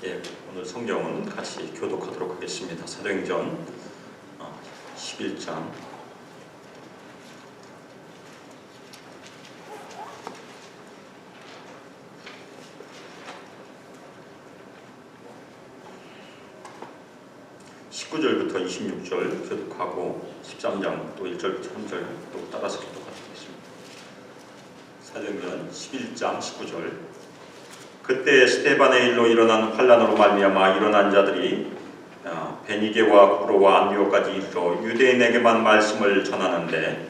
예, 오늘 성경은 같이 교독하도록 하겠습니다. 사도행전 11장 19절부터 26절 교독하고 13장 또 1절부터 3절 또 따라서 교독하도록 하겠습니다. 사도행전 11장 19절. 그때 스데반의 일로 일어난 환란으로 말미암아 일어난 자들이 베니게와 구로와 안디오까지 이르러 유대인에게만 말씀을 전하는데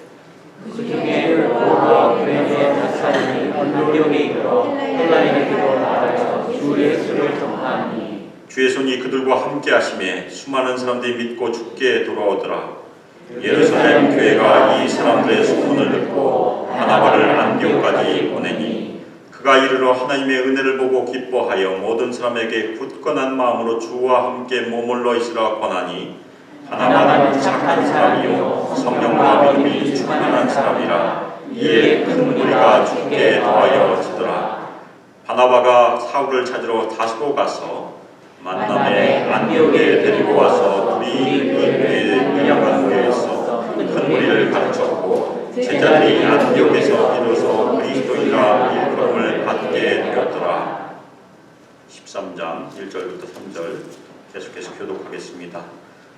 그 중에 고로와 베니게 사사들이 안디옥에 이르러 헬라인에게로 나아가서 주 예수를 전파하니 주의 손이 그들과 함께 하심에 수많은 사람들이 믿고 주께 돌아오더라. 예루살렘 교회가 이 사람들의 소문을 듣고 바나바를 안디옥까지 보내니 그가 이르러 하나님의 은혜를 보고 기뻐하여 모든 사람에게 굳건한 마음으로 주와 함께 머물러 있으라 권하니 바나바는 착한 사람이요 성령과 믿음이 충만한 사람이라. 이에 큰 무리가 주께 더하여 지더라. 바나바가 사울을 찾으러 다소로 가서 만남에 안디옥에 데리고 와서 둘이 그 교회의 이양관교회에서 큰 무리를 가르쳤고 제자들이 안디옥에서 비로소 그리스도인이라 일컬음을 받게 되었더라. 13장 1절부터 3절 계속해서 교독하겠습니다.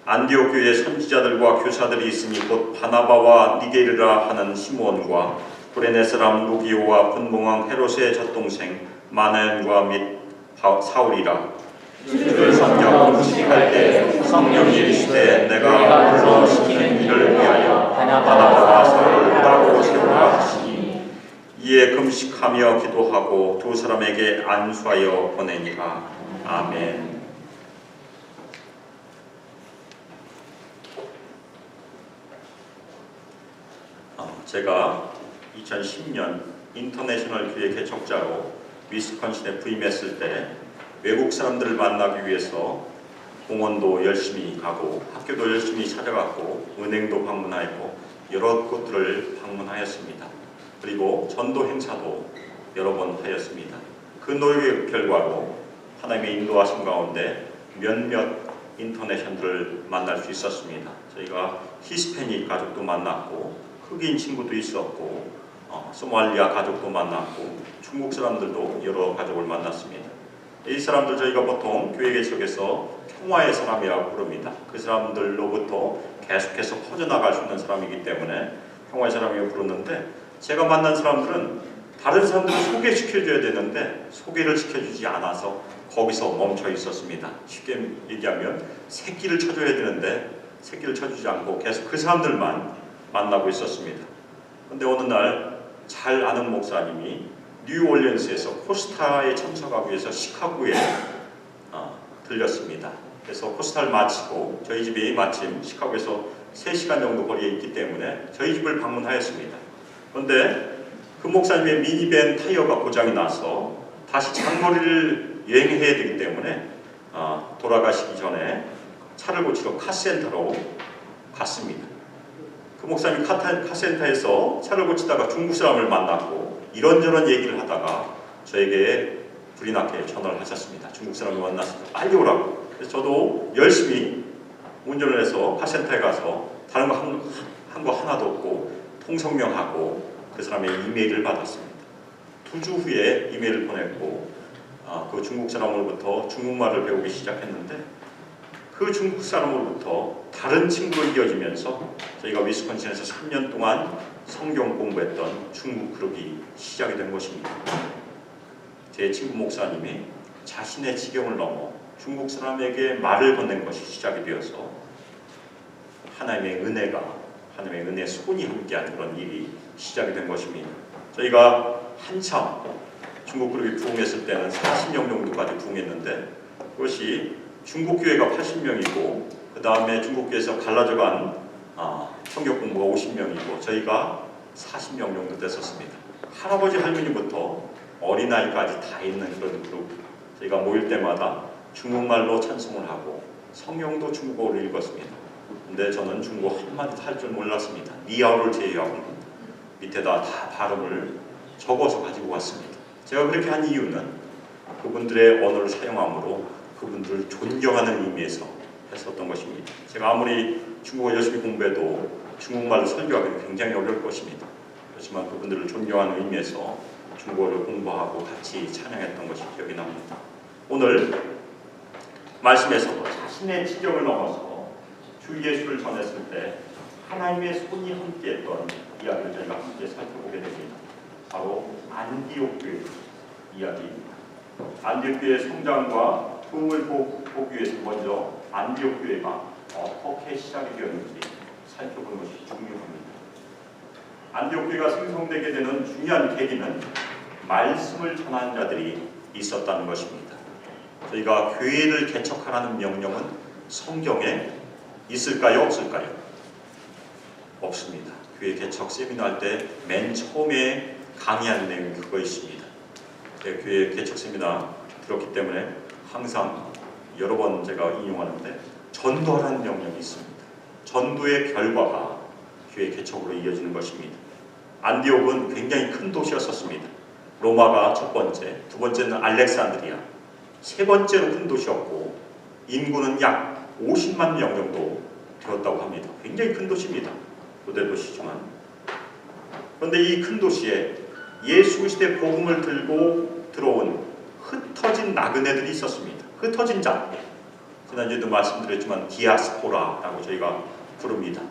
안디옥 교회에 선지자들과 교사들이 있으니 곧 바나바와 니게르라 하는 시므온과 구레네 사람 루기오와 분봉왕 헤롯의 젖동생 마나연과 및 사울이라. 주를 섬겨 금식할 때 성령이 이르시되 내가 불러 시키는 일을 위하여 바나바와 사울을 따로 세우라 하시니 이에 금식하며 기도하고 두 사람에게 안수하여 보내니라. 아멘. 제가 2010년 인터내셔널 교회 개척자로 위스콘신에 부임했을 때 외국 사람들을 만나기 위해서 공원도 열심히 가고 학교도 열심히 찾아갔고 은행도 방문하였고 여러 곳들을 방문하였습니다. 그리고 전도 행사도 여러 번 하였습니다. 그 노력의 결과로 하나님의 인도하심 가운데 몇몇 인터내셔널을 만날 수 있었습니다. 저희가 히스패닉 가족도 만났고 흑인 친구도 있었고 소말리아 가족도 만났고 중국 사람들도 여러 가족을 만났습니다. 이 사람들 저희가 보통 교회 개척에서 평화의 사람이라고 부릅니다. 그 사람들로부터 계속해서 퍼져나갈 수 있는 사람이기 때문에 평화의 사람이라고 부르는데 제가 만난 사람들은 다른 사람들을 소개시켜줘야 되는데 소개를 시켜주지 않아서 거기서 멈춰 있었습니다. 쉽게 얘기하면 새끼를 쳐줘야 되는데 새끼를 쳐주지 않고 계속 그 사람들만 만나고 있었습니다. 그런데 어느 날 잘 아는 목사님이 뉴올리언스에서 코스타에 참석하기 위해서 시카고에 들렸습니다. 그래서 코스타를 마치고 저희 집이 마침 시카고에서 3시간 정도 거리에 있기 때문에 저희 집을 방문하였습니다. 그런데 그 목사님의 미니밴 타이어가 고장이 나서 다시 장거리를 여행해야 되기 때문에 돌아가시기 전에 차를 고치러 카센터로 갔습니다. 그 목사님이 카센터에서 차를 고치다가 중국 사람을 만났고 이런저런 얘기를 하다가 저에게 불이 나게 전화를 하셨습니다. 중국 사람이 만났으니까 빨리 오라고. 그래서 저도 열심히 운전을 해서 카센터에 가서 다른 거 한 거 하나도 없고 통성명하고 그 사람의 이메일을 받았습니다. 2주 후에 이메일을 보냈고 그 중국 사람으로부터 중국말을 배우기 시작했는데 그 중국 사람으로부터 다른 친구로 이어지면서 저희가 위스콘신에서 3년 동안 성경 공부했던 중국 그룹이 시작이 된 것입니다. 제 친구 목사님이 자신의 지경을 넘어 중국 사람에게 말을 건넨 것이 시작이 되어서 하나님의 은혜의 손이 함께한 그런 일이 시작이 된 것입니다. 저희가 한참 중국 그룹이 부흥했을 때는 40명 정도까지 부흥했는데 그것이 중국 교회가 80명이고 그 다음에 중국 교회에서 갈라져간 성경 공부가 50명이고 저희가 40명 정도 됐었습니다. 할아버지 할머니부터 어린아이까지 다 있는 그런 그룹. 저희가 모일 때마다 중국말로 찬송을 하고 성경도 중국어로 읽었습니다. 근데 저는 중국어 한마디도 할 줄 몰랐습니다. 니아오를 제외하고는 밑에다 다 발음을 적어서 가지고 왔습니다. 제가 그렇게 한 이유는 그분들의 언어를 사용함으로 그분들을 존경하는 의미에서 했었던 것입니다. 제가 아무리 중국어 열심히 공부해도 중국말로 설교하기는 굉장히 어려울 것입니다. 그렇지만 그분들을 존경하는 의미에서 중국어를 공부하고 같이 찬양했던 것이 기억이 납니다. 오늘 말씀에서도 자신의 지경을 넘어서 주 예수를 전했을 때 하나님의 손이 함께했던 이야기를 저희가 함께 살펴보게 됩니다. 바로 안디옥 교회 이야기입니다. 안디옥 교회의 성장과 도움을 보기 위해서 먼저 안디옥 교회가 어떻게 시작이 되었는지 살펴보는 것이 중요합니다. 안디옥 교회가 생성되게 되는 중요한 계기는 말씀을 전하는 자들이 있었다는 것입니다. 저희가 교회를 개척하라는 명령은 성경에 있을까요? 없을까요? 없습니다. 교회 개척 세미나 할 때 맨 처음에 강의한 내용이 그거 있습니다. 교회 개척 세미나 들었기 때문에 항상 여러 번 제가 인용하는데 전도하라는 명령이 있습니다. 전도의 결과가 교회 개척으로 이어지는 것입니다. 안디옥은 굉장히 큰 도시였었습니다. 로마가 첫 번째, 두 번째는 알렉산드리아, 세 번째로 큰 도시였고 인구는 약 50만 명 정도 되었다고 합니다. 굉장히 큰 도시입니다. 고대 도시지만. 그런데 이 큰 도시에 예수 그리스도의 복음을 들고 들어온 흩어진 나그네들이 있었습니다. 흩어진 자. 지난주에도 말씀드렸지만 디아스포라라고 저희가 부릅니다.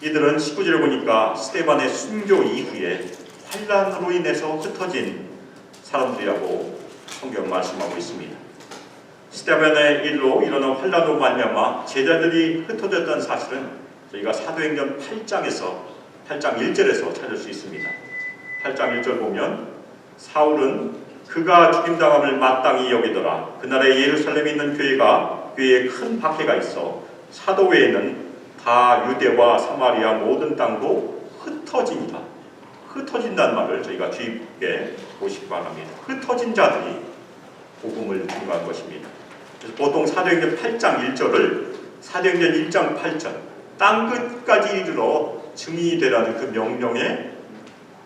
이들은 19절에 보니까 스데반의 순교 이후에 환란으로 인해서 흩어진 사람들이라고 성경 말씀하고 있습니다. 스데반의 일로 일어난 환란으로 말미암아 제자들이 흩어졌다는 사실은 저희가 사도행전 8장에서 8장 1절에서 찾을 수 있습니다. 8장 1절 보면 사울은 그가 죽임당함을 마땅히 여기더라. 그날에 예루살렘에 있는 교회에 큰 박해가 있어 사도 외에는 다 유대와 사마리아 모든 땅도 흩어지니라. 흩어진다는 말을 저희가 주의 깊게 보시기 바랍니다. 흩어진 자들이 복음을 증거한 것입니다. 그래서 보통 사도행전 8장 1절을 사도행전 1장 8절 땅 끝까지 이르러 증인이 되라는 그 명령에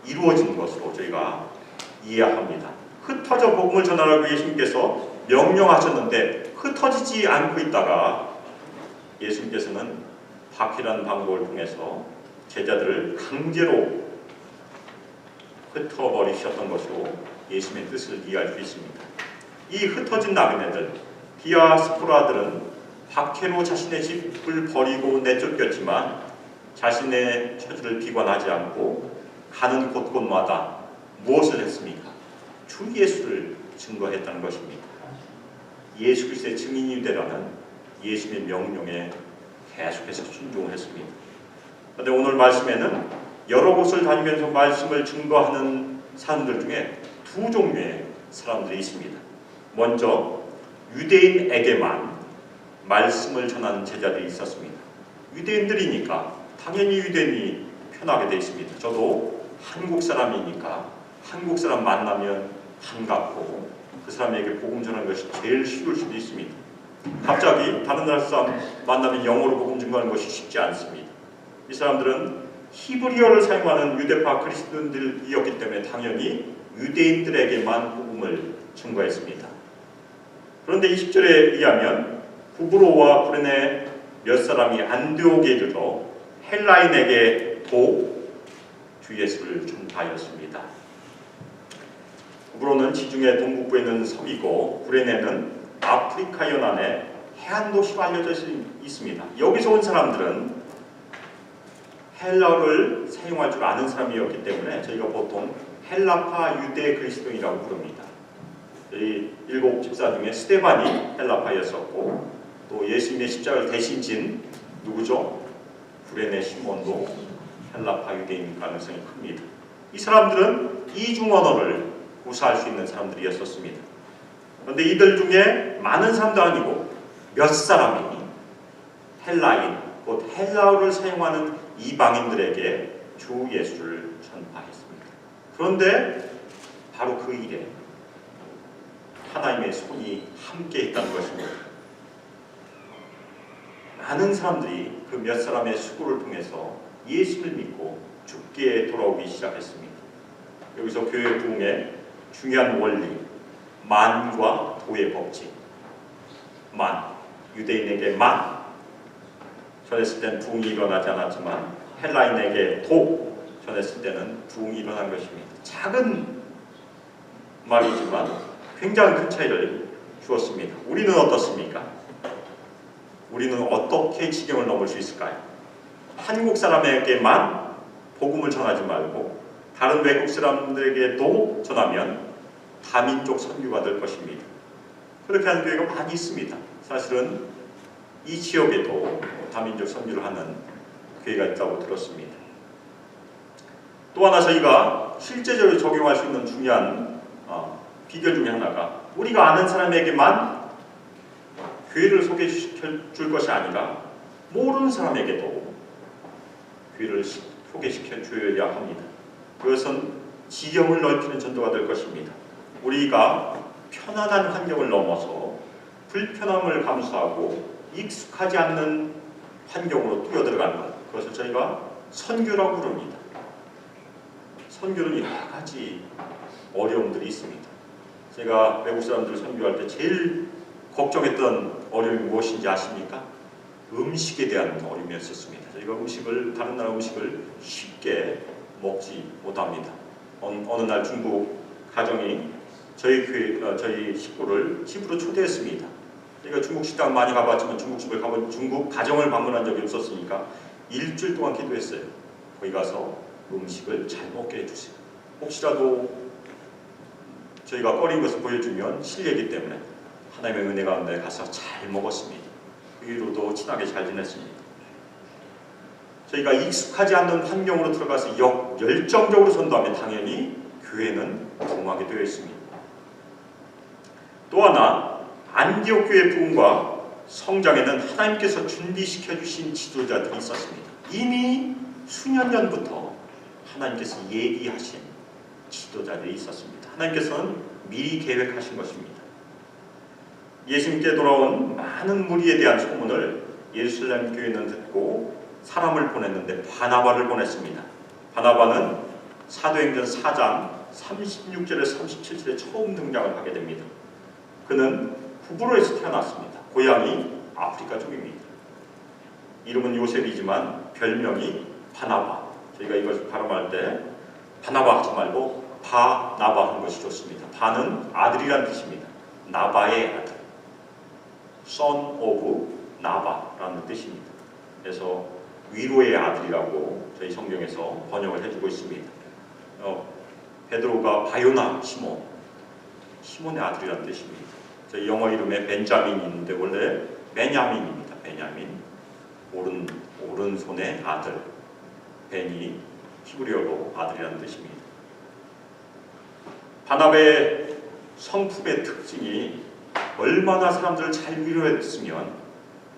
이루어진 것으로 저희가 이해합니다. 흩어져 복음을 전하라고 예수님께서 명령하셨는데 흩어지지 않고 있다가 예수님께서는 박해라는 방법을 통해서 제자들을 강제로 흩어버리셨던 것으로 예수님의 뜻을 이해할 수 있습니다. 이 흩어진 나그네들, 디아스포라들은 박해로 자신의 집을 버리고 내쫓겼지만 자신의 처지를 비관하지 않고 가는 곳곳마다 무엇을 했습니까? 주 예수를 증거했다는 것입니다. 예수 그리스도의 증인이 되라는 예수님의 명령에 계속해서 순종을 했습니다. 그런데 오늘 말씀에는 여러 곳을 다니면서 말씀을 증거하는 사람들 중에 두 종류의 사람들이 있습니다. 먼저 유대인에게만 말씀을 전하는 제자들이 있었습니다. 유대인들이니까 당연히 유대인이 편하게 되어 있습니다. 저도 한국 사람이니까 한국 사람 만나면 반갑고 그 사람에게 복음 전하는 것이 제일 쉬울 수도 있습니다. 갑자기 다른 나라 사람 만나면 영어로 복음 증거하는 것이 쉽지 않습니다. 이 사람들은 히브리어를 사용하는 유대파 그리스도인들이었기 때문에 당연히 유대인들에게만 복음을 증거했습니다. 그런데 20절에 의하면 부브로와 구레네 몇 사람이 안디옥에 이르러 헬라인에게 주 예수를 전파하였습니다. 부브로는 지중해 동북부에 있는 섬이고 구레네는 아프리카 연안에 해안 도시로 알려져 있습니다. 여기서 온 사람들은 헬라어를 사용할 줄 아는 사람이었기 때문에 저희가 보통 헬라파 유대 그리스도인이라고 부릅니다. 이 일곱 집사 중에 스데반이 헬라파였었고 또 예수님의 십자가를 대신 진 누구죠? 구레네 시몬도 헬라파 유대인 가능성이 큽니다. 이 사람들은 이중 언어를 구사할 수 있는 사람들이었었습니다. 그런데 이들 중에 많은 사람도 아니고 몇 사람이 헬라인, 곧 헬라어를 사용하는 이방인들에게 주 예수를 전파했습니다. 그런데 바로 그 일에 하나님의 손이 함께 있다는 것입니다. 많은 사람들이 그 몇 사람의 수고를 통해서 예수를 믿고 주께 돌아오기 시작했습니다. 여기서 교회 부흥의 중요한 원리, 만과 도의 법칙, 유대인에게만 전했을 때는 부흥이 일어나지 않았지만 헬라인에게 도 전했을 때는 부흥이 일어난 것입니다. 작은 말이지만 굉장히 큰 차이를 주었습니다. 우리는 어떻습니까? 우리는 어떻게 지경을 넘을 수 있을까요? 한국 사람에게만 복음을 전하지 말고 다른 외국 사람들에게도 전하면 다민족 선교가 될 것입니다. 그렇게 하는 교회가 많이 있습니다. 사실은 이 지역에도 다민족 선교를 하는 교회가 있다고 들었습니다. 또 하나 저희가 실제적으로 적용할 수 있는 중요한 비결 중에 하나가 우리가 아는 사람에게만 교회를 소개시켜 줄 것이 아니라 모르는 사람에게도 교회를 소개시켜 줘야 합니다. 그것은 지경을 넓히는 전도가 될 것입니다. 우리가 편안한 환경을 넘어서 불편함을 감수하고 익숙하지 않는 환경으로 뛰어들어가는 것, 그것을 저희가 선교라고 부릅니다. 선교는 여러 가지 어려움들이 있습니다. 제가 외국 사람들 선교할 때 제일 걱정했던 어려움이 무엇인지 아십니까? 음식에 대한 어려움이었습니다. 저희가 다른 나라 음식을 쉽게 먹지 못합니다. 어느 날 중국 가정이 저희 식구를 집으로 초대했습니다. 제가 중국 식당 많이 가봤지만 중국집을 가본 중국 가정을 방문한 적이 없었으니까 일주일 동안 기도했어요. 거기 가서 음식을 잘 먹게 해주세요. 혹시라도 저희가 꺼린 것을 보여주면 실례이기 때문에 하나님의 은혜 가운데 가서 잘 먹었습니다. 그 이후로도 친하게 잘 지냈습니다. 저희가 익숙하지 않는 환경으로 들어가서 열정적으로 선도하면 당연히 교회는 부흥하게 되어 있습니다. 또 하나 안디옥 교회 부흥과 성장에는 하나님께서 준비시켜 주신 지도자들이 있었습니다. 이미 수년 전부터 하나님께서 얘기하신 지도자들이 있었습니다. 하나님께서는 미리 계획하신 것입니다. 예수님께 돌아온 많은 무리에 대한 소문을 예루살렘 교회는 듣고 사람을 보냈는데 바나바를 보냈습니다. 바나바는 사도행전 4장 36절에 37절에 처음 등장을 하게 됩니다. 그는 후브로에서 태어났습니다. 고향이 아프리카 쪽입니다. 이름은 요셉이지만 별명이 바나바. 저희가 이것을 발음할 때 바나바 하지 말고 바나바 하는 것이 좋습니다. 바는 아들이란 뜻입니다. 나바의 아들, son of 나바라는 뜻입니다. 그래서 위로의 아들이라고 저희 성경에서 번역을 해주고 있습니다. 베드로가 바요나 시몬의 아들이라는 뜻입니다. 저희 영어 이름에 벤자민이 있는데 원래 베냐민입니다. 베냐민, 오른손의 아들, 벤이 히브리어로 아들이라는 뜻입니다. 바나바의 성품의 특징이 얼마나 사람들을 잘 위로했으면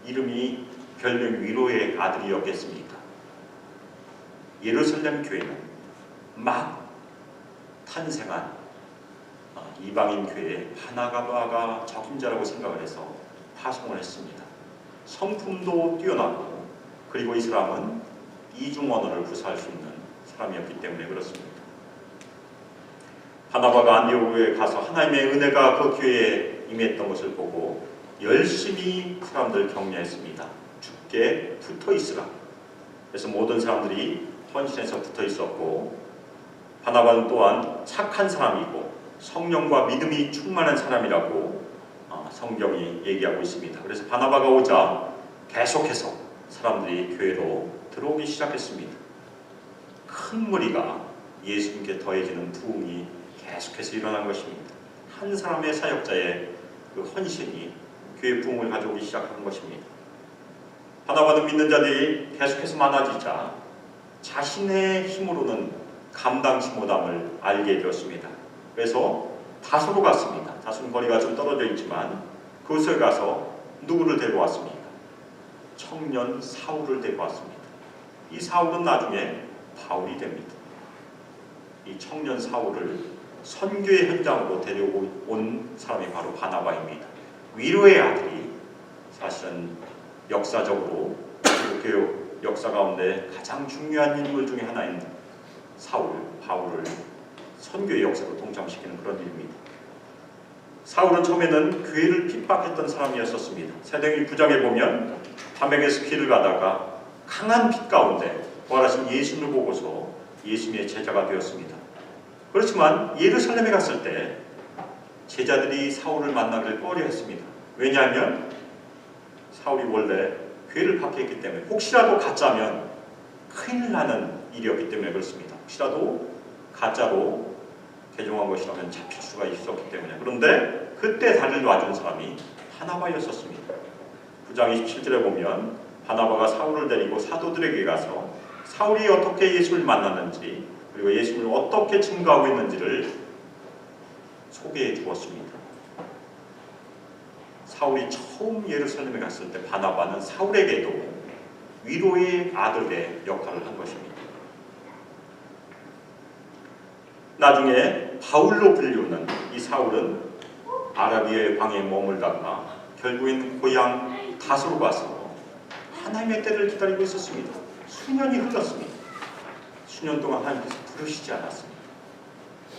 이름이 별명 위로의 아들이었겠습니까? 예루살렘 교회는 막 탄생한 이방인 교회에 바나바가 적임자라고 생각을 해서 파송을 했습니다. 성품도 뛰어나고 그리고 이 사람은 이중 언어를 구사할 수 있는 사람이었기 때문에 그렇습니다. 바나바가 안디옥에 가서 하나님의 은혜가 그 교회에 임했던 것을 보고 열심히 사람들을 격려했습니다. 죽게 붙어 있으라. 그래서 모든 사람들이 헌신해서 붙어 있었고, 바나바는 또한 착한 사람이고 성령과 믿음이 충만한 사람이라고 성경이 얘기하고 있습니다. 그래서 바나바가 오자 계속해서 사람들이 교회로 들어오기 시작했습니다. 큰 무리가 예수님께 더해지는 부흥이 계속해서 일어난 것입니다. 한 사람의 사역자의 그 헌신이 교회 부흥을 가져오기 시작한 것입니다. 바나바는 믿는 자들이 계속해서 많아지자 자신의 힘으로는 감당치 못함을 알게 되었습니다. 그래서 다소로 갔습니다. 다소는 거리가 좀 떨어져 있지만 그곳을 가서 누구를 데려왔습니까? 청년 사울을 데려왔습니다. 이 사울은 나중에 바울이 됩니다. 이 청년 사울을 선교의 현장으로 데려온 사람이 바로 바나바입니다. 위로의 아들이 사실은 역사적으로 기독교 역사 가운데 가장 중요한 인물 중에 하나인 바울을 선교의 역사로 동참시키는 그런 일입니다. 사울은 처음에는 교회를 핍박했던 사람이었었습니다. 사도행전 9장에 보면 담에게서 길을 가다가 강한 빛 가운데 부활하신 예수님을 보고서 예수님의 제자가 되었습니다. 그렇지만 예루살렘에 갔을 때 제자들이 사울을 만나기를 꺼려했습니다. 왜냐하면 사울이 원래 교회를 박해했기 때문에 혹시라도 가짜면 큰일 나는 일이었기 때문에 그렇습니다. 혹시라도 가짜로 개종한 것이라면 잡힐 수가 있었기 때문에. 그런데 그때 다리를 놔준 사람이 바나바였었습니다. 9장 27절에 보면 바나바가 사울을 데리고 사도들에게 가서 사울이 어떻게 예수를 만났는지 그리고 예수를 어떻게 증거하고 있는지를 소개해 주었습니다. 사울이 처음 예루살렘에 갔을 때 바나바는 사울에게도 위로의 아들의 역할을 한 것입니다. 나중에 바울로 불리우는 이 사울은 아라비아의 광야에 머물다가 결국엔 고향 다소로 가서 하나님의 때를 기다리고 있었습니다. 수년이 흘렀습니다. 수년 동안 하나님께서 부르시지 않았습니다.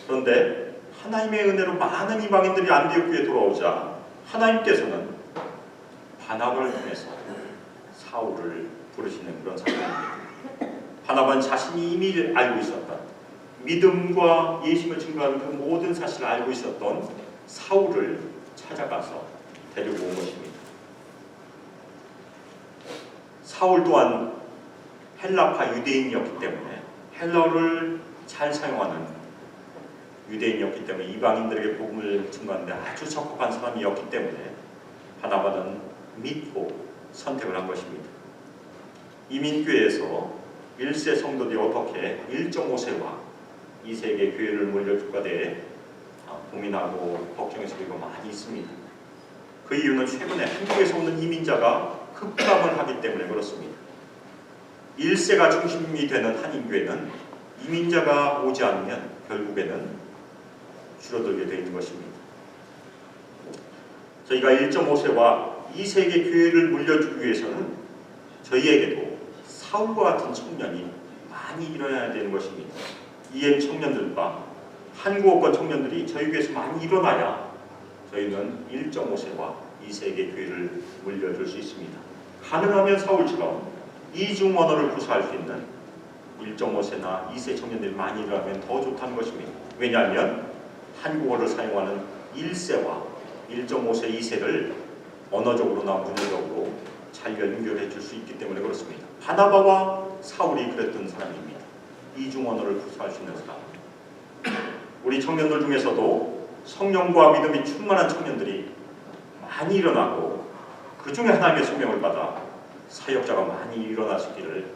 그런데 하나님의 은혜로 많은 이방인들이 안디옥 교회에 돌아오자 하나님께서는 바나바를 통해서 사울을 부르시는 그런 사건입니다. 바나바는 자신이 이미 알고 있었던 믿음과 예수님을 증거하는 그 모든 사실을 알고 있었던 사울을 찾아가서 데리고 온 것입니다. 사울 또한 헬라파 유대인이었기 때문에 헬라어를 잘 사용하는 유대인이었기 때문에 이방인들에게 복음을 증거하는데 아주 적합한 사람이었기 때문에 바나바는 믿고 선택을 한 것입니다. 이민교회에서 1세 성도들이 어떻게 1.5세와 2세의 교회를 물려줄까 대해 고민하고 걱정해서 이거 많이 있습니다. 그 이유는 최근에 한국에서 오는 이민자가 급감을 하기 때문에 그렇습니다. 1세가 중심이 되는 한인교회는 이민자가 오지 않으면 결국에는 줄어들게 되는 것입니다. 저희가 1.5세와 2세의 교회를 물려주기 위해서는 저희에게도 사울과 같은 청년이 많이 일어나야 되는 것입니다. 이행 청년들과 한국어권 청년들이 저희 교회에서 많이 일어나야 저희는 1.5세와 2세의 교회를 물려줄 수 있습니다. 가능하면 사울처럼 이중 언어를 구사할 수 있는 1.5세나 2세 청년들이 많이 일어나면 더 좋다는 것입니다. 왜냐하면 한국어를 사용하는 1세와 1.5세, 2세를 언어적으로나 문화적으로 잘 연결해 줄 수 있기 때문에 그렇습니다. 바나바와 사울이 그랬던 사람입니다. 이중 언어를 구사할 수 있는 사람. 우리 청년들 중에서도 성령과 믿음이 충만한 청년들이 많이 일어나고 그 중에 하나님의 소명을 받아 사역자가 많이 일어날 수 있기를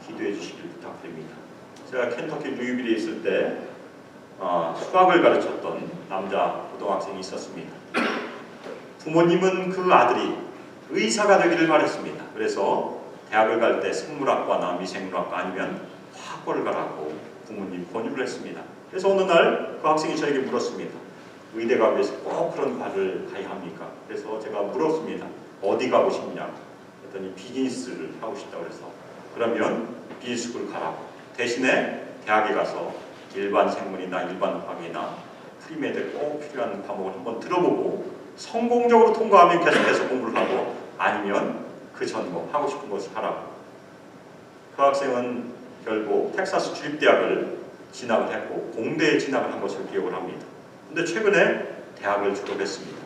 기도해 주시길 부탁드립니다. 제가 켄터키 루이빌에 있을 때 수학을 가르쳤던 남자 고등학생이 있었습니다. 부모님은 그 아들이 의사가 되기를 바랬습니다. 그래서 대학을 갈 때 생물학과나 미생물학과 아니면 화학과를 가라고 부모님 권유를 했습니다. 그래서 어느 날 그 학생이 저에게 물었습니다. 의대 가기 위해서 꼭 그런 과를 가야 합니까? 그래서 제가 물었습니다. 어디 가고 싶냐? 그랬더니 비즈니스를 하고 싶다고 그래서 그러면 비즈니스쿨 가라고. 대신에 대학에 가서 일반 생물이나 일반 화학이나 프리메드에 꼭 필요한 과목을 한번 들어보고 성공적으로 통과하면 계속해서 공부를 하고 아니면 그 전공 하고 싶은 것을 하라고. 그 학생은 결국 텍사스 주립대학을 진학을 했고 공대에 진학을 한 것을 기억을 합니다. 그런데 최근에 대학을 졸업했습니다.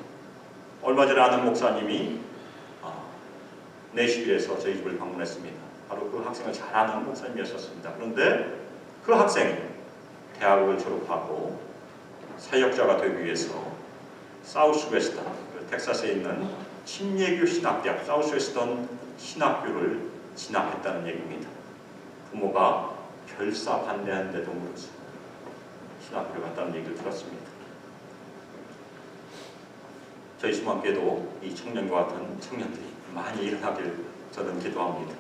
얼마 전에 아는 목사님이 내시빌에서 저희 집을 방문했습니다. 바로 그 학생을 잘 아는 목사님이었습니다. 그런데 그 학생이 대학을 졸업하고 사역자가 되기 위해서 사우스웨스턴, 텍사스에 있는 침례교 신학대학 사우스웨스턴 신학교를 진학했다는 얘기입니다. 부모가 결사 반대하는데도 모르겠어요. 신학교를 갔다는 얘기를 들었습니다. 저희 수만교회도 이 청년과 같은 청년들이 많이 일어나길 저는 기도합니다.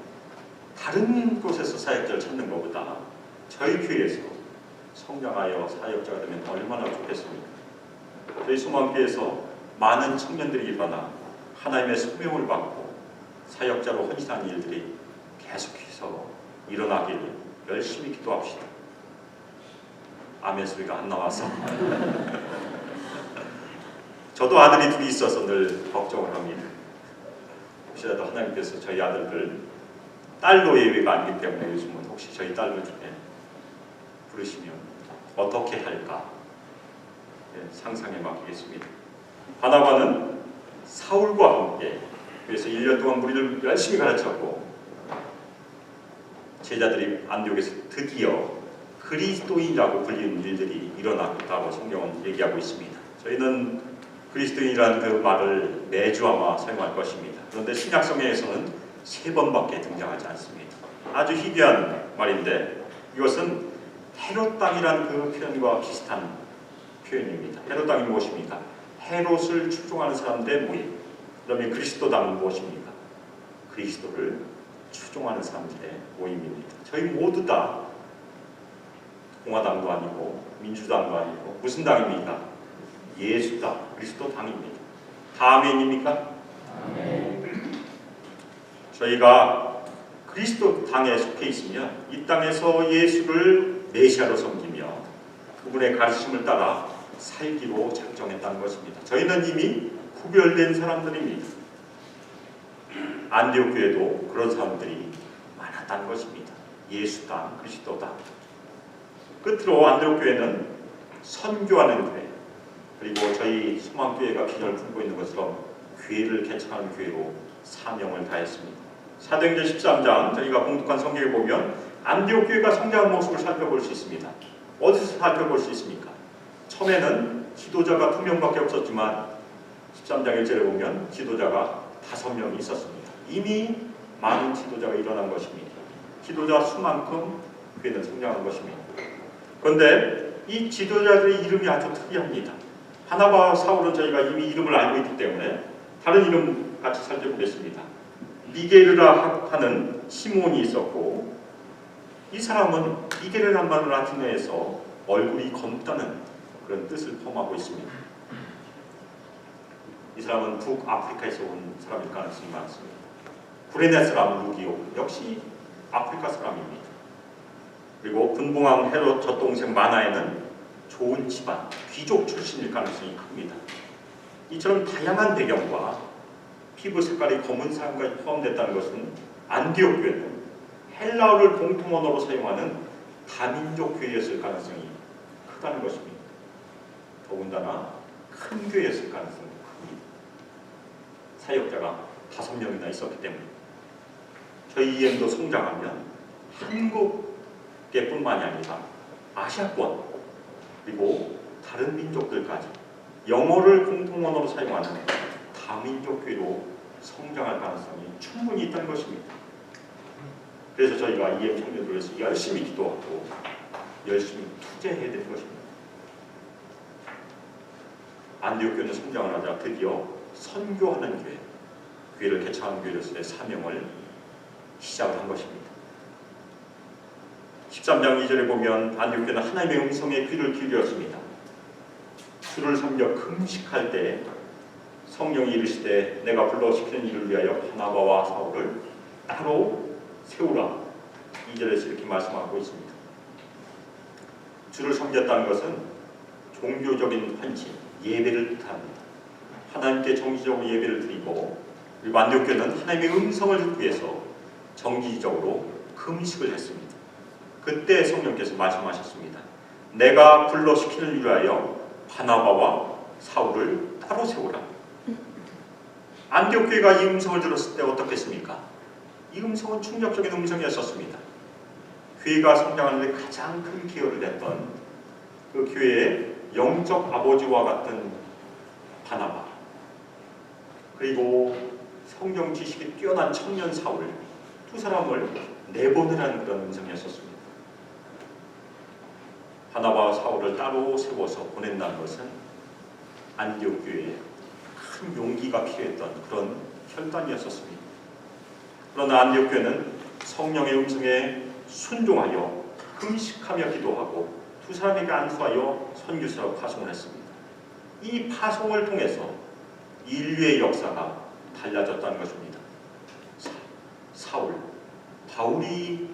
다른 곳에서 사역자를 찾는 것보다 저희 교회에서 성장하여 사역자가 되면 얼마나 좋겠습니까? 저희 수만교회에서 많은 청년들이 일어나 하나님의 소명을 받고 사역자로 헌신하는 일들이 계속해서 일어나기를 열심히 기도합시다. 아멘 소리가 안 나와서 저도 아들이 둘이 있어서 늘 걱정을 합니다. 혹시라도 하나님께서 저희 아들들 딸도 예외가 아니기 때문에 요즘은 혹시 저희 딸들 중에 부르시면 어떻게 할까 상상에 맡기겠습니다. 바나바는 사울과 함께 그래서 1년 동안 무리를 열심히 가르쳤고 제자들이 안디옥에서 드디어 그리스도인이라고 불리는 일들이 일어났다고 성경은 얘기하고 있습니다. 저희는 그리스도인이라는 그 말을 매주 아마 사용할 것입니다. 그런데 신약성경에서는 3번밖에 등장하지 않습니다. 아주 희귀한 말인데 이것은 헤롯 땅이라는 그 표현과 비슷한 표현입니다. 헤롯 땅이 무엇입니까? 헤롯을 추종하는 사람들의 모임. 그러면 그리스도 땅은 무엇입니까? 그리스도를 추종하는 사람들의 모임입니다. 저희 모두 다 공화당도 아니고 민주당도 아니고 무슨 당입니까? 예수당, 그리스도 당입니다. 다 아멘입니까? 저희가 그리스도 당에 속해 있으면 이 땅에서 예수를 메시아로 섬기며 그분의 가르침을 따라 살기로 작정했다는 것입니다. 저희는 이미 구별된 사람들입니다. 안디옥 교회도 그런 사람들이 많았다는 것입니다. 예수당, 그리스도당. 끝으로 안디옥 교회는 선교하는 교회, 그리고 저희 소망교회가 비전을 품고 있는 것처럼 교회를 개척하는 교회로 사명을 다했습니다. 사도행전 13장 저희가 공독한 성경에 보면 안디옥 교회가 성장한 모습을 살펴볼 수 있습니다. 어디서 살펴볼 수 있습니까? 처음에는 지도자가 2명밖에 없었지만 13장 1절에 보면 지도자가 5명이 있었습니다. 이미 많은 지도자가 일어난 것입니다. 지도자 수만큼 교회는 성장한 것입니다. 그런데 이 지도자들의 이름이 아주 특이합니다. 바나바와 사울은 저희가 이미 이름을 알고 있기 때문에 다른 이름 같이 살펴보겠습니다. 미게르라 하는 시몬이 있었고 이 사람은 미게르란 말은 라틴어에서 얼굴이 검다는 그런 뜻을 포함하고 있습니다. 이 사람은 북아프리카에서 온 사람일 가능성이 많습니다. 구레네 사람 루기오 역시 아프리카 사람입니다. 그리고 분봉왕 헤롯 젖동생 마나에는 좋은 집안, 귀족 출신일 가능성이 큽니다. 이처럼 다양한 배경과 피부 색깔이 검은 사람까지 포함됐다는 것은 안디옥 교회는 헬라어를 공통 언어로 사용하는 다민족 교회였을 가능성이 크다는 것입니다. 더군다나 큰 교회였을 가능성이 큽니다. 사역자가 5명이나 있었기 때문에 저희 EM도 성장하면 한국계 뿐만이 아니라 아시아권 그리고 다른 민족들까지 영어를 공통 언어로 사용하는 다민족 교회로 성장할 가능성이 충분히 있다는 것입니다. 그래서 저희가 EM 청년들을 위해서 열심히 기도하고 열심히 투자해야 되는 것입니다. 안디옥 교회는 성장을 하자 드디어 선교하는 교회, 교회를 개척하는 교회로서의 사명을 시작을 한 것입니다. 13장 2절에 보면 안디옥 교회는 하나님의 음성에 귀를 기울였습니다. 주를 섬겨 금식할 때 성령이 이르시되 내가 불러시키는 일을 위하여 바나바와 사울을 따로 세우라. 2절에서 이렇게 말씀하고 있습니다. 주를 섬겼다는 것은 종교적인 헌신, 예배를 뜻합니다. 하나님께 정기적으로 예배를 드리고 그리고 안디옥 교회는 하나님의 음성을 듣기 위해서 정기적으로 금식을 했습니다. 그때 성령께서 말씀하셨습니다. 내가 불러시키는 일을 위하여 바나바와 사울을 따로 세우라. 안디옥 교회가 이 음성을 들었을 때 어떻겠습니까? 이 음성은 충격적인 음성이었습니다. 교회가 성장하는 데 가장 큰 기여를 했던 그 교회의 영적 아버지와 같은 바나바 그리고 성경 지식이 뛰어난 청년 사울 두 사람을 내보내라는 그런 음성이었습니다. 바나바와 사울을 따로 세워서 보낸다는 것은 안디옥 교회에 큰 용기가 필요했던 그런 혈단이었습니다. 그러나 안디옥 교회는 성령의 음성에 순종하여 금식하며 기도하고 두 사람에게 안수하여 선교사로 파송을 했습니다. 이 파송을 통해서 인류의 역사가 달라졌다는 것입니다. 사울, 바울이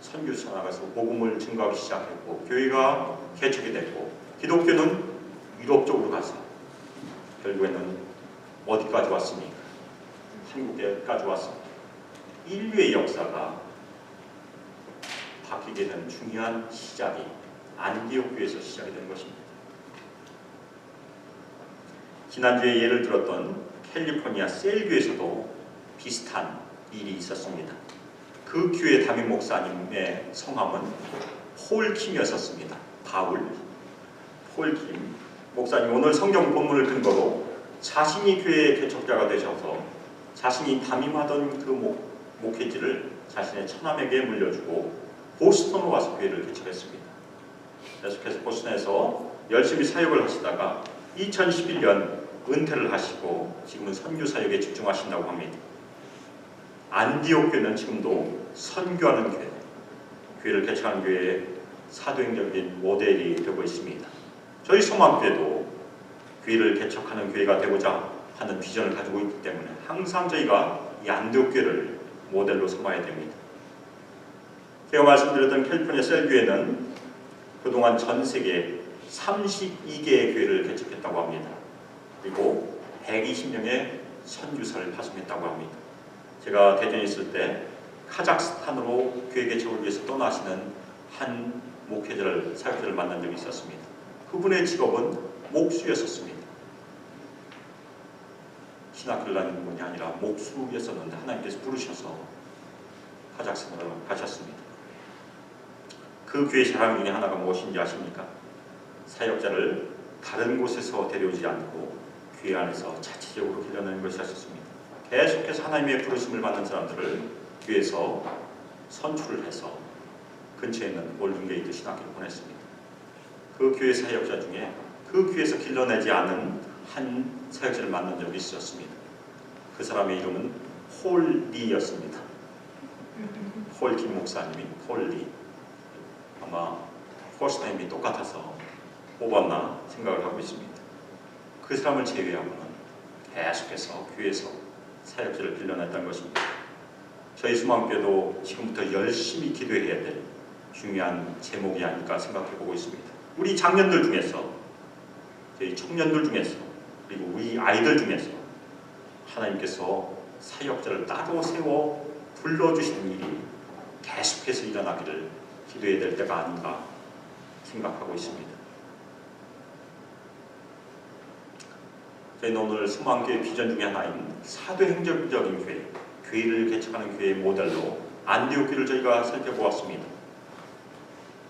선교사 나가서 복음을 증거하기 시작했고 교회가 개척이 됐고 기독교는 유럽 쪽으로 가서 결국에는 어디까지 왔습니까? 한국에까지 왔습니다. 인류의 역사가 바뀌게 된 중요한 시작이 안디옥 교회에서 시작이 된 것입니다. 지난주에 예를 들었던 캘리포니아 셀 교회에서도 비슷한 일이 있었습니다. 그 교회 담임 목사님의 성함은 폴킴이었습니다. 폴킴 목사님 오늘 성경 본문을 근거로 자신이 교회의 개척자가 되셔서 자신이 담임하던 그 목회지를 자신의 처남에게 물려주고 보스턴으로 와서 교회를 개척했습니다. 계속해서 보스턴에서 열심히 사역을 하시다가 2011년 은퇴를 하시고 지금은 선교 사역에 집중하신다고 합니다. 안디옥 교회는 지금도 선교하는 교회, 교회를 개척하는 교회의 사도행적인 모델이 되고 있습니다. 저희 소망교회도 교회를 개척하는 교회가 되고자 하는 비전을 가지고 있기 때문에 항상 저희가 이 안디옥 교회를 모델로 삼아야 됩니다. 제가 말씀드렸던 캘리포니아 셀 교회는 그동안 전 세계 32개의 교회를 개척했다고 합니다. 그리고 120명의 선교사를 파송했다고 합니다. 제가 대전에 있을 때 카자흐스탄으로 교회 개척을 위해서 떠나시는 한 목회자를 사역자를 만난 적이 있었습니다. 그분의 직업은 목수였었습니다. 신학교를 다니는 분이 아니라 목수였었는데 하나님께서 부르셔서 카자흐스탄으로 가셨습니다. 그 교회 자랑 중에 하나가 무엇인지 아십니까? 사역자를 다른 곳에서 데려오지 않고 교회 안에서 자체적으로 길러내는 것이었습니다. 계속해서 하나님의 부르심을 받는 사람들을 교회에서 선출을 해서 근처에 있는 골든게이트 신학교를 보냈습니다. 그 교회 사역자 중에 그 교회에서 길러내지 않은 한 사역자를 만난 적이 있었습니다. 그 사람의 이름은 폴리였습니다. 폴킴 목사님이 폴리. 아마 퍼스트네임이 똑같아서 뽑았나 생각을 하고 있습니다. 그 사람을 제외하고는 계속해서 교회에서 사역자를 길러냈다는 것입니다. 저희 수망교회도 지금부터 열심히 기도해야 될 중요한 제목이 아닐까 생각해 보고 있습니다. 우리 장년들 중에서, 저희 청년들 중에서, 그리고 우리 아이들 중에서 하나님께서 사역자를 따로 세워 불러주시는 일이 계속해서 일어나기를 기도해야 될 때가 아닌가 생각하고 있습니다. 저희는 오늘 소망교회 비전 중에 하나인 사도행적인 교회, 교회를 개척하는 교회의 모델로 안디옥 교회를 저희가 살펴보았습니다.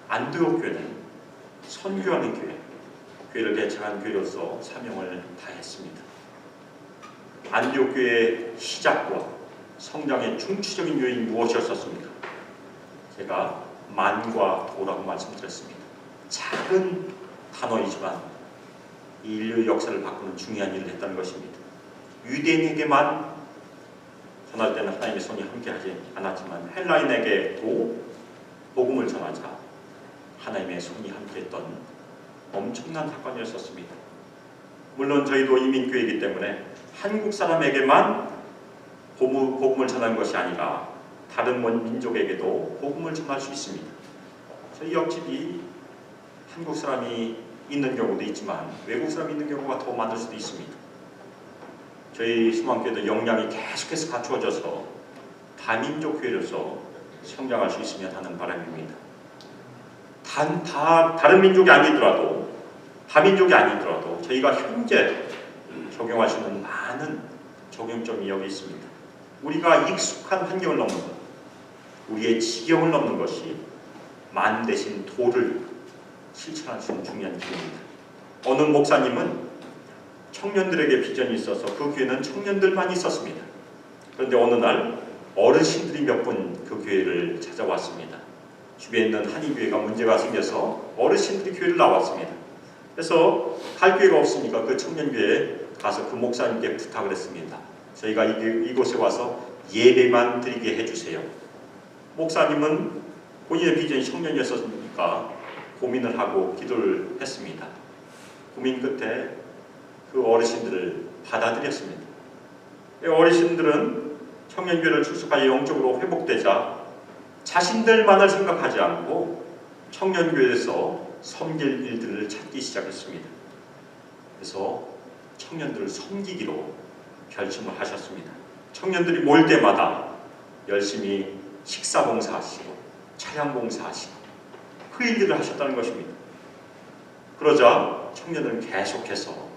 안디옥 교회는 선교하는 교회, 교회를 개척한 교회로서 사명을 다했습니다. 안디옥 교회의 시작과 성장의 중추적인 요인이 무엇이었습니까? 제가 만과 도라고 말씀드렸습니다. 작은 단어이지만 인류 역사를 바꾸는 중요한 일을 했다는 것입니다. 유대인에게만 전할 때는 하나님의 손이 함께하지 않았지만 헬라인에게도 복음을 전하자 하나님의 손이 함께했던 엄청난 사건이었습니다. 물론 저희도 이민교회이기 때문에 한국 사람에게만 복음을 전하는 것이 아니라 다른 민족에게도 복음을 전할 수 있습니다. 저희 옆집이 한국 사람이 있는 경우도 있지만 외국 사람이 있는 경우가 더 많을 수도 있습니다. 저희 수망교회도 역량이 계속해서 갖추어져서 다민족 교회로서 성장할 수 있으면 하는 바람입니다. 다른 민족이 아니더라도, 다민족이 아니더라도 저희가 현재 적용할 수 있는 많은 적용점이 여기 있습니다. 우리가 익숙한 환경을 넘는 것, 우리의 지경을 넘는 것이 만 대신 도를 실천할 수 있는 중요한 길입니다. 어느 목사님은 청년들에게 비전이 있어서 그 교회는 청년들만 있었습니다. 그런데 어느 날 어르신들이 몇 분 그 교회를 찾아왔습니다. 주변에 있는 한인교회가 문제가 생겨서 어르신들이 교회를 나왔습니다. 그래서 갈 교회가 없으니까 그 청년교회에 가서 그 목사님께 부탁을 했습니다. 저희가 이곳에 와서 예배만 드리게 해주세요. 목사님은 본인의 비전이 청년이었으니까 고민을 하고 기도를 했습니다. 고민 끝에 그 어르신들을 받아들였습니다. 어르신들은 청년교회를 출석하여 영적으로 회복되자 자신들만을 생각하지 않고 청년교회에서 섬길 일들을 찾기 시작했습니다. 그래서 청년들을 섬기기로 결심을 하셨습니다. 청년들이 모일 때마다 열심히 식사 봉사하시고 차량 봉사하시고 그 일들을 하셨다는 것입니다. 그러자 청년들은 계속해서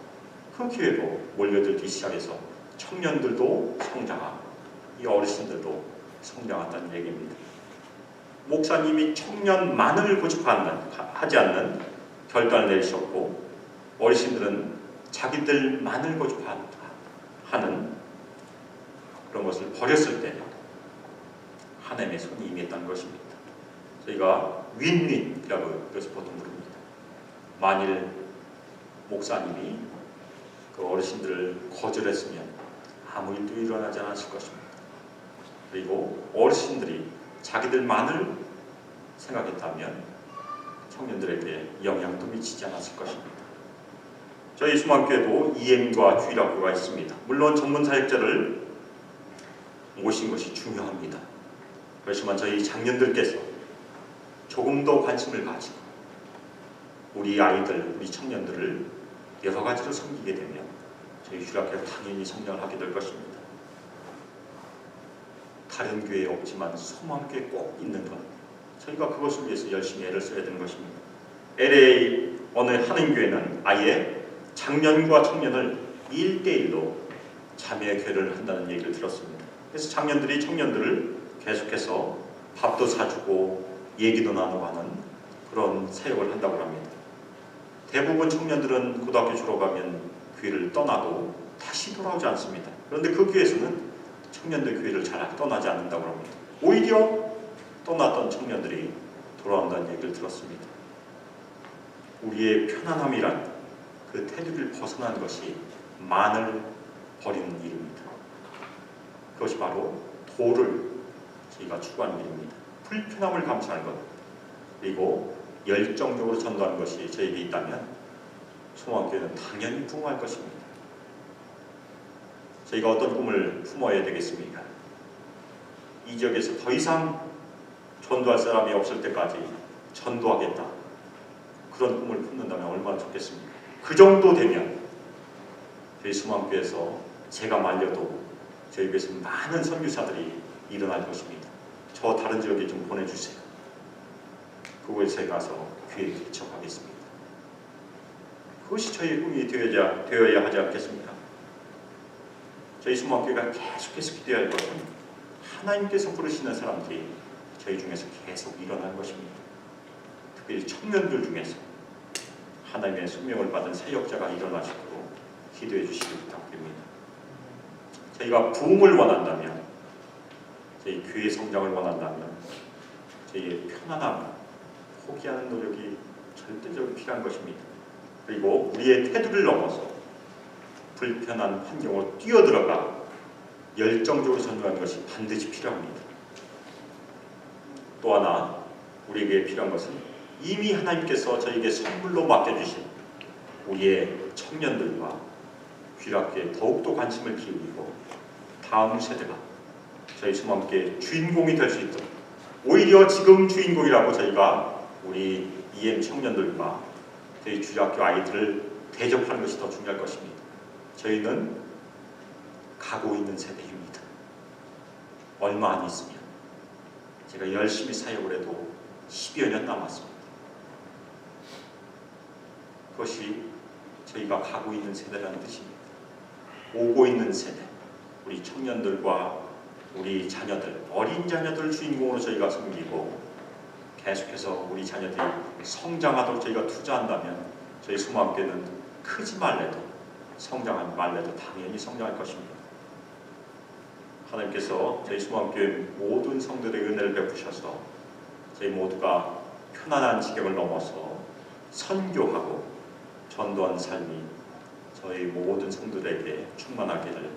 그 교회로 몰려들기 시작해서 청년들도 성장하고 이 어르신들도 성장한다는 얘기입니다. 목사님이 청년만을 고집하지 않는 결단을 내리셨고 어르신들은 자기들만을 고집하는 그런 것을 버렸을 때 하나님의 손이 임했다는 것입니다. 저희가 윈윈이라고 그래서 보통 부릅니다. 만일 목사님이 그 어르신들을 거절했으면 아무 일도 일어나지 않았을 것입니다. 그리고 어르신들이 자기들만을 생각했다면 청년들에게 영향도 미치지 않았을 것입니다. 저희 수만교회도 EM과 주일학교가 있습니다. 물론 전문 사역자를 모신 것이 중요합니다. 그렇지만 저희 장년들께서 조금 더 관심을 가지고 우리 아이들, 우리 청년들을 여러 가지로 섬기게 되면 저희 주일학교가 당연히 성장을 하게 될 것입니다. 다른 교회에 없지만 소망교회에 꼭 있는 것, 저희가 그것을 위해서 열심히 애를 써야 되는 것입니다. LA 어느 한인교회는 아예 장년과 청년을 1대1로 자매교회를 한다는 얘기를 들었습니다. 그래서 장년들이 청년들을 계속해서 밥도 사주고 얘기도 나누고 하는 그런 사역을 한다고 합니다. 대부분 청년들은 고등학교 졸업하면 교회를 떠나도 다시 돌아오지 않습니다. 그런데 그 교회에서는 청년들 교회를 잘 떠나지 않는다고 합니다. 오히려 떠났던 청년들이 돌아온다는 얘기를 들었습니다. 우리의 편안함이란 그 테두리를 벗어난 것이 만을 버리는 일입니다. 그것이 바로 도를 저희가 추구하는 일입니다. 불편함을 감수하는 것, 그리고 열정적으로 전도하는 것이 저에게 있다면 소망교회는 당연히 부응할 것입니다. 저희가 어떤 꿈을 품어야 되겠습니까? 이 지역에서 더 이상 전도할 사람이 없을 때까지 전도하겠다. 그런 꿈을 품는다면 얼마나 좋겠습니까? 그 정도 되면 저희 수망교회에서 제가 말려도 저희 교회에서 많은 선교사들이 일어날 것입니다. 저 다른 지역에 좀 보내주세요. 그곳에 가서 교회 개척하겠습니다. 그것이 저희의 꿈이 되어야 하지 않겠습니까? 저희 수망교회가 계속해서 기대해야 할 것은 하나님께서 부르시는 사람들이 저희 중에서 계속 일어날 것입니다. 특별히 청년들 중에서 하나님의 소명을 받은 사역자가 일어나시도록 기도해 주시길 부탁드립니다. 저희가 부흥을 원한다면, 저희 교회 성장을 원한다면 저희의 편안함, 포기하는 노력이 절대적으로 필요한 것입니다. 그리고 우리의 태도를 넘어서 불편한 환경으로 뛰어들어가 열정적으로 전도하는 것이 반드시 필요합니다. 또 하나 우리에게 필요한 것은 이미 하나님께서 저에게 선물로 맡겨주신 우리의 청년들과 귀락교에 더욱더 관심을 기울이고 다음 세대가 저희 수망교의 주인공이 될 수 있도록, 오히려 지금 주인공이라고 저희가 우리 EM 청년들과 저희 주일학교 아이들을 대접하는 것이 더 중요할 것입니다. 저희는 가고 있는 세대입니다. 얼마 안 있으면 제가 열심히 사역을 해도 10여 년 남았습니다. 그것이 저희가 가고 있는 세대라는 뜻입니다. 오고 있는 세대, 우리 청년들과 우리 자녀들, 어린 자녀들 주인공으로 저희가 섬기고 계속해서 우리 자녀들이 성장하도록 저희가 투자한다면 저희 수모학교는 크지 말래도 성장하지 말래도 당연히 성장할 것입니다. 하나님께서 저희 수모학교의 모든 성도들의 은혜를 베푸셔서 저희 모두가 편안한 지경을 넘어서 선교하고 전도한 삶이 저희 모든 성도들에게 충만하기를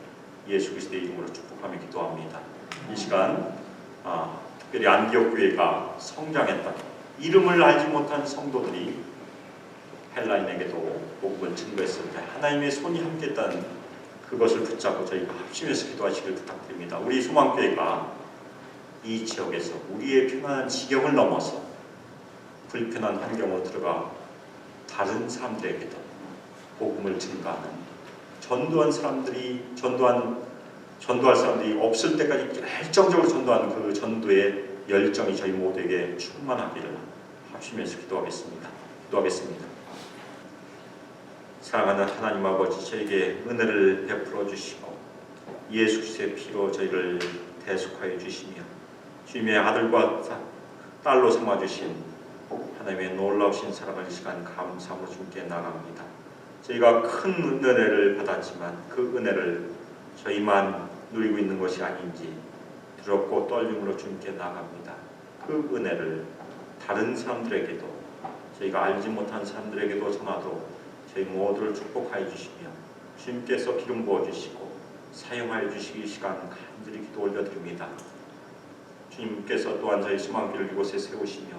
예수 그리스도의 이름으로 축복하며 기도합니다. 이 시간 특별히 안디옥 교회가 성장했다. 이름을 알지 못한 성도들이 헬라인에게도 복음을 증거했을 때 하나님의 손이 함께했다는 그것을 붙잡고 저희가 합심해서 기도하시길 부탁드립니다. 우리 소망교회가 이 지역에서 우리의 편안한 지경을 넘어서 불편한 환경으로 들어가 다른 사람들에게도 복음을 증거하는 전도할 사람들이 없을 때까지 열정적으로 전도하는 그 전도의 열정이 저희 모두에게 충만하기를 합심해서 기도하겠습니다. 사랑하는 하나님 아버지, 저에게 은혜를 베풀어 주시고 예수 그리스도의 피로 저희를 대속하여 주시며 주님의 아들과 딸로 삼아 주신 하나님의 놀라우신 사랑을 이 시간 감사함으로 주님께 나갑니다. 저희가 큰 은혜를 받았지만 그 은혜를 저희만 누리고 있는 것이 아닌지 두렵고 떨림으로 주님께 나갑니다. 그 은혜를 다른 사람들에게도, 저희가 알지 못한 사람들에게도 전하도록 저희 모두를 축복하여 주시며 주님께서 기름 부어주시고 사용하여 주시기 시간 간절히 기도 올려드립니다. 주님께서 또한 저희 수만교를 이곳에 세우시며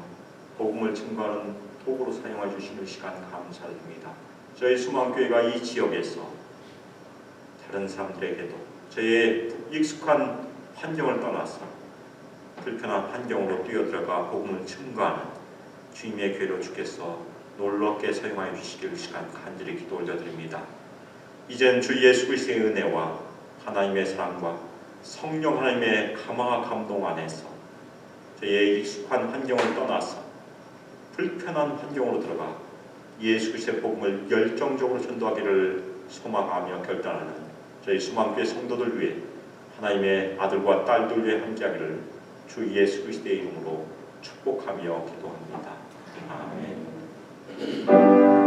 복음을 증거하는 도구로 사용하여 주시는 시간 감사드립니다. 저희 수만교회가 이 지역에서 다른 사람들에게도 저희의 익숙한 환경을 떠나서 불편한 환경으로 뛰어들어가 복음을 증거하는 주님의 교회로 주께서 놀랍게 사용하여 주시길 시간 간절히 기도 올려드립니다. 이젠 주 예수 그리스도의 은혜와 하나님의 사랑과 성령 하나님의 감화와 감동 안에서 저희의 익숙한 환경을 떠나서 불편한 환경으로 들어가 예수 그리스도의 복음을 열정적으로 전도하기를 소망하며 결단하는 저희 수만교회 성도들 위해 하나님의 아들과 딸들 위해 함께하기를 주 예수 그리스도의 이름으로 축복하며 기도합니다. 아멘.